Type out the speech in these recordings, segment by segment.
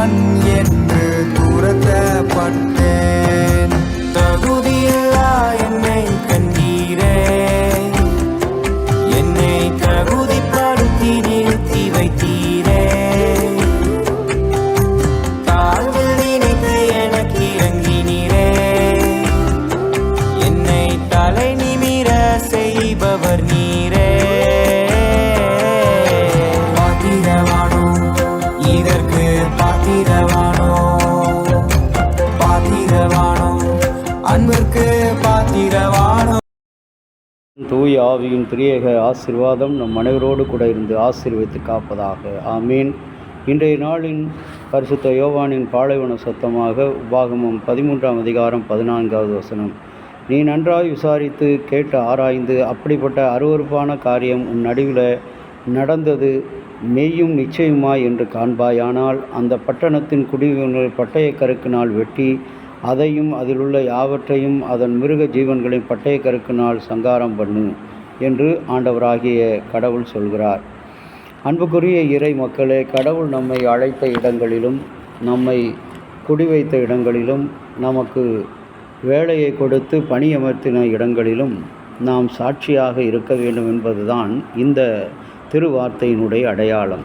மகன் என்று துரத்தப்பட்டேன். தகுதியில்லா என்னை கண்டீரே, என்னை தகுதிப்படுத்தி நிறுத்தி வைத்தீரே. தாழ்வில் நினைத்து எனக்கு இறங்கினீரே, என்னை தலை நிமிர செய்பவர் நீரே. பாத்திரவானோ, இதற்கு பாத்திரவானோ, பாத்திரவானோ, அன்பிற்கு பாத்திரவானோ. தூய ஆவியின் திரியேக ஆசீர்வாதம் நம் அனைவரோடு கூட இருந்து ஆசீர்வதித்து காப்பதாக. ஆமீன். இன்றைய நாளின் பரிசுத்த யோவானின் பாலைவன சத்தமாக உபாகமம் 13ஆம் அதிகாரம் 14வது வசனம். நீ நன்றாய் விசாரித்து கேட்டு ஆராய்ந்து அப்படிப்பட்ட அருவருப்பான காரியம் உன் நடுவில் நடந்தது மெய்யும் நிச்சயமாய் என்று காண்பாயானால் அந்த பட்டணத்தின் குடிகள் பட்டயக்கருக்கினால் வெட்டி அதையும் அதிலுள்ள யாவற்றையும் அதன் மிருக ஜீவன்களின் பட்டயக்கருக்கினால் சங்காரம் பண்ணு என்று ஆண்டவராகிய கடவுள் சொல்கிறார். அன்புக்குரிய இறை மக்களே, கடவுள் நம்மை அழைத்த இடங்களிலும் நம்மை குடிவைத்த இடங்களிலும் நமக்கு வேலையை கொடுத்து பணியமர்த்தின இடங்களிலும் நாம் சாட்சியாக இருக்க வேண்டும் என்பதுதான் இந்த திருவார்த்தையினுடைய அடையாளம்.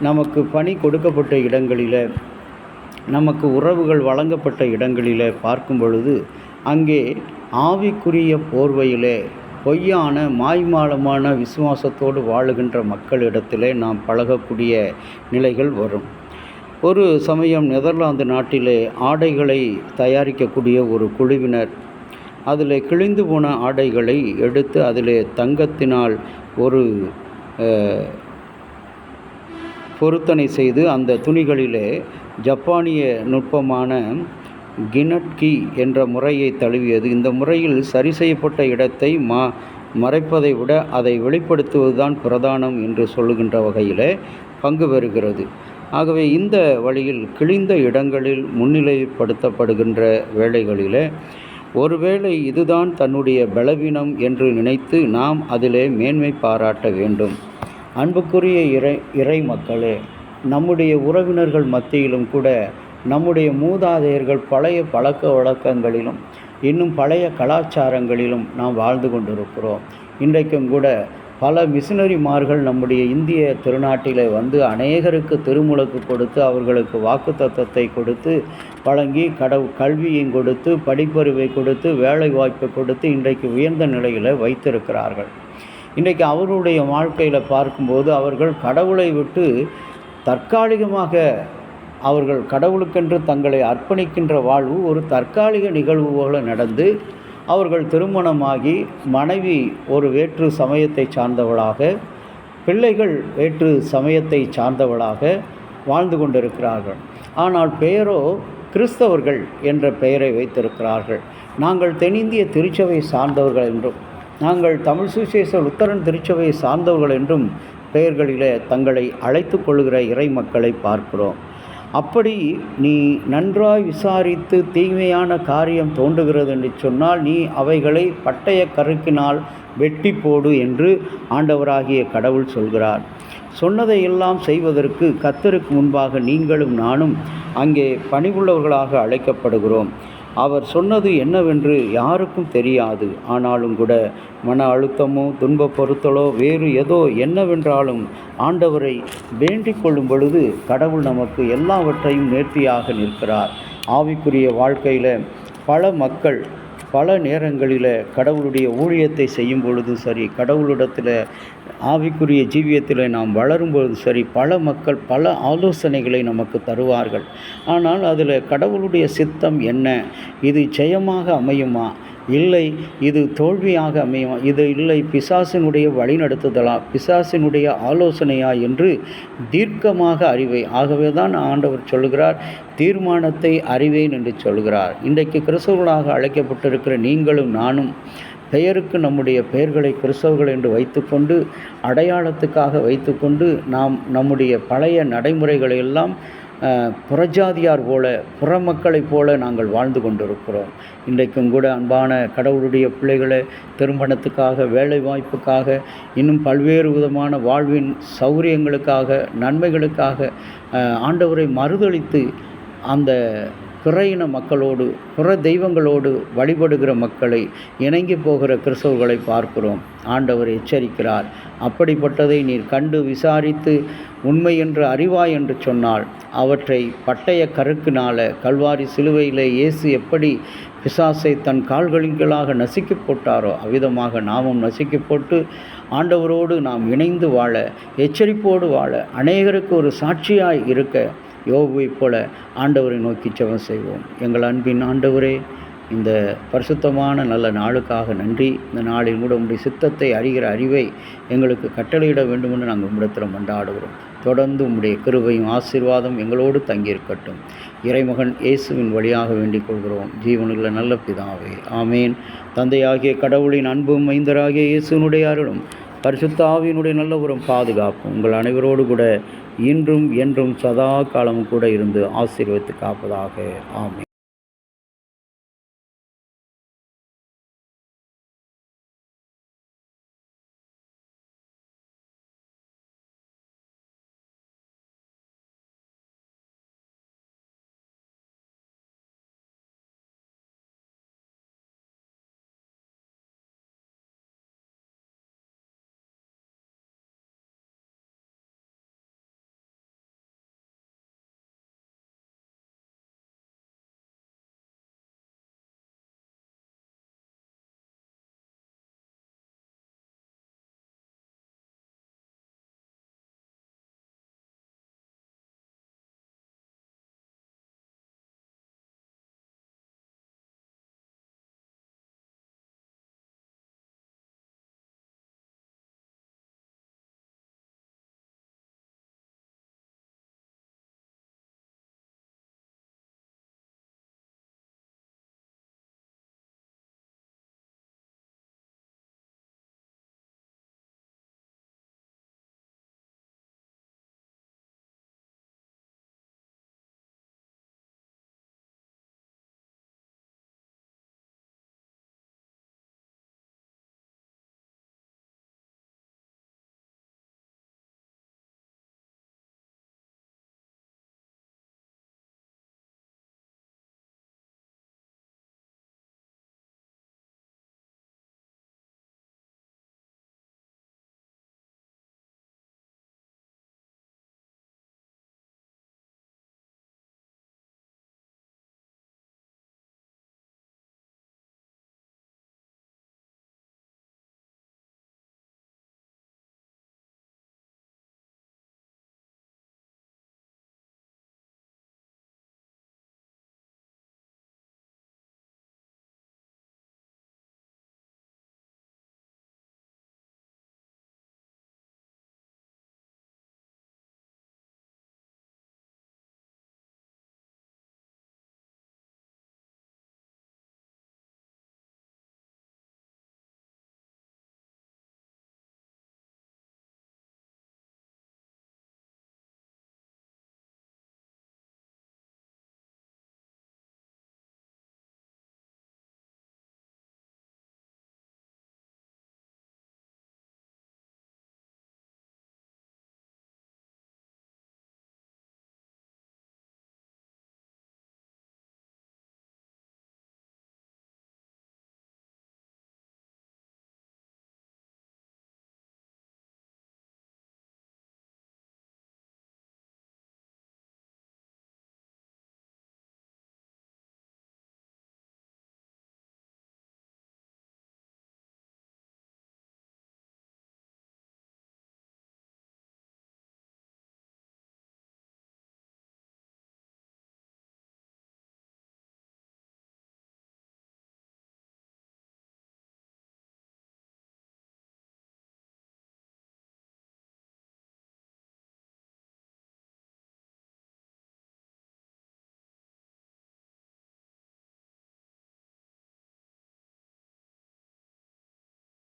நமக்கு பணி கொடுக்கப்பட்ட இடங்களில், நமக்கு உறவுகள் வழங்கப்பட்ட இடங்களில் பார்க்கும் பொழுது அங்கே ஆவிக்குரிய போர்வையிலே பொய்யான மாய்மாலமான விசுவாசத்தோடு வாழுகின்ற மக்களிடத்திலே நாம் பழகக்கூடிய நிலைகள் வரும். ஒரு சமயம் நெதர்லாந்து நாட்டிலே ஆடைகளை தயாரிக்கக்கூடிய ஒரு குழுவினர் அதில் கிழிந்து போன ஆடைகளை எடுத்து அதில் தங்கத்தினால் ஒரு பொருத்தனை செய்து அந்த துணிகளிலே ஜப்பானிய நுட்பமான கினட்கி என்ற முறையை தழுவியது. இந்த முறையில் சரி செய்யப்பட்ட இடத்தை மறைப்பதை விட அதை வெளிப்படுத்துவதுதான் பிரதானம் என்று சொல்லுகின்ற வகையில் பங்கு பெறுகிறது. ஆகவே இந்த வழியில் கிழிந்த இடங்களில் முன்னிலைப்படுத்தப்படுகின்ற வேளைகளில் ஒருவேளை இதுதான் தன்னுடைய பலவீனம் என்று நினைத்து நாம் அதிலே மேன்மை பாராட்ட வேண்டும். அன்புக்குரிய இறை மக்களே, நம்முடைய உறவினர்கள் மத்தியிலும் கூட நம்முடைய மூதாதையர்கள் பழைய பழக்க வழக்கங்களிலும் இன்னும் பழைய கலாச்சாரங்களிலும் நாம் வாழ்ந்து கொண்டிருக்கிறோம். இன்றைக்கும் கூட பல மிஷினரிமார்கள் நம்முடைய இந்திய திருநாட்டில் வந்து அநேகருக்கு திருமுழுக்கு கொடுத்து அவர்களுக்கு வாக்குத்தத்தத்தை கொடுத்து வழங்கி கல்வியையும் கொடுத்து படிப்பறிவை கொடுத்து வேலை வாய்ப்பை கொடுத்து இன்றைக்கு உயர்ந்த நிலையில் வைத்திருக்கிறார்கள். இன்றைக்கு அவர்களுடைய வாழ்க்கையில் பார்க்கும்போது அவர்கள் கடவுளை விட்டு தற்காலிகமாக அவர்கள் கடவுளுக்கென்று தங்களை அர்ப்பணிக்கின்ற வாழ்வு ஒரு தற்காலிக நிகழ்வு போல நடந்து அவர்கள் திருமணமாகி மனைவி ஒரு வேற்று சமயத்தை சார்ந்தவளாக, பிள்ளைகள் வேற்று சமயத்தை சார்ந்தவளாக வாழ்ந்து கொண்டிருக்கிறார்கள். ஆனால் பெயரோ கிறிஸ்தவர்கள் என்ற பெயரை வைத்திருக்கிறார்கள். நாங்கள் தென்னிந்திய திருச்சபை சார்ந்தவர்கள் என்றும் நாங்கள் தமிழ் சுவிசேஷ லுத்தரன் திருச்சபையை சார்ந்தவர்கள் என்றும் பெயர்களிலே தங்களை அழைத்து கொள்கிற இறை மக்களை பார்க்கிறோம். அப்படி நீ நன்றாய் விசாரித்து தீமையான காரியம் தோன்றுகிறது என்று சொன்னால் நீ அவைகளை பட்டய கருக்கினால் வெட்டி போடு என்று ஆண்டவராகிய கடவுள் சொல்கிறார். சொன்னதையெல்லாம் செய்வதற்கு கர்த்தருக்கு முன்பாக நீங்களும் நானும் அங்கே பணிவுள்ளவர்களாக அழைக்கப்படுகிறோம். அவர் சொன்னது என்னவென்று யாருக்கும் தெரியாது. ஆனாலும் கூட மன அழுத்தமோ துன்ப பொறுத்தலோ வேறு ஏதோ என்னவென்றாலும் ஆண்டவரை வேண்டிக் கொள்ளும் பொழுது கடவுள் நமக்கு எல்லாவற்றையும் நேர்த்தியாக நிற்கிறார். ஆவிக்குரிய வாழ்க்கையில் பல மக்கள் பல நேரங்களில் கடவுளுடைய ஊழியத்தை செய்யும் பொழுது சரி, கடவுளிடத்தில் ஆவிக்குரிய ஜீவியத்தில் நாம் வளரும்பொழுது சரி, பல மக்கள் பல ஆலோசனைகளை நமக்கு தருவார்கள். ஆனால் அதில் கடவுளுடைய சித்தம் என்ன, இது ஜெயமாக அமையுமா, இல்லை இது தோல்வியாக அமையுமா, இது இல்லை பிசாசினுடைய வழிநடத்துதலா, பிசாசினுடைய ஆலோசனையா என்று தீர்க்கமாக அறிவை. ஆகவே தான் ஆண்டவர் சொல்கிறார், தீர்மானத்தை அறிவேன் என்று சொல்கிறார். இன்றைக்கு கிறிஸ்தவர்களாக அழைக்கப்பட்டிருக்கிற நீங்களும் நானும் பெயருக்கு நம்முடைய பெயர்களை கிறிஸ்தவர்கள் என்று வைத்துக்கொண்டு அடையாளத்துக்காக வைத்துக்கொண்டு நாம் நம்முடைய பழைய நடைமுறைகளை எல்லாம் புறஜாதியார் போல புறமக்களைப் போல நாங்கள் வாழ்ந்து கொண்டிருக்கிறோம். இன்றைக்கும் கூட அன்பான கடவுளுடைய பிள்ளைகளை திருமணத்துக்காக, வேலை வாய்ப்புக்காக, இன்னும் பல்வேறு விதமான வாழ்வின் சௌகரியங்களுக்காக, நன்மைகளுக்காக ஆண்டவரை மறுதலித்து அந்த பிற இன மக்களோடு, பிற தெய்வங்களோடு வழிபடுகிற மக்களை, இணங்கி போகிற கிறிஸ்தவர்களை பார்க்கிறோம். ஆண்டவர் எச்சரிக்கிறார். அப்படிப்பட்டதை நீர் கண்டு விசாரித்து உண்மை என்று அறிவாய் என்று சொன்னால் அவற்றை பட்டய கருக்கினால கல்வாரி சிலுவையில் இயேசு எப்படி பிசாசை தன் கால்களின்களாக நசுக்கி போட்டாரோ அவ்விதமாக நாமும் நசுக்கி போட்டு ஆண்டவரோடு நாம் இணைந்து வாழ, எச்சரிப்போடு வாழ, அநேகருக்கு ஒரு சாட்சியாய் இருக்க யோபுவைப் போல ஆண்டவரை நோக்கி ஜெபம் செய்வோம். எங்கள் அன்பின் ஆண்டவரே, இந்த பரிசுத்தமான நல்ல நாளுக்காக நன்றி. இந்த நாளில் கூட உம்முடைய சித்தத்தை அறிகிற அறிவை எங்களுக்கு கட்டளையிட வேண்டுமென்று நாங்கள் உம்மிடத்தில் மன்றாடுகிறோம். தொடர்ந்து உம்முடைய கிருபையும் ஆசீர்வாதம் எங்களோடு தங்கியிருக்கட்டும். இறைமகன் இயேசுவின் வழியாக வேண்டிக் கொள்கிறோம் ஜீவனுள்ள நல்ல பிதாவே, ஆமேன். தந்தையாகிய கடவுளின் அன்பும் மைந்தராகிய இயேசுனுடைய அருளும் பரிசுத்த ஆவியினுடைய நல்ல உரம் பாதுகாப்பும் உங்கள் அனைவரோடு கூட இன்றும் என்றும் சதா காலமும் கூட இருந்து ஆசீர்வதித்து காப்பதாக. ஆமென்.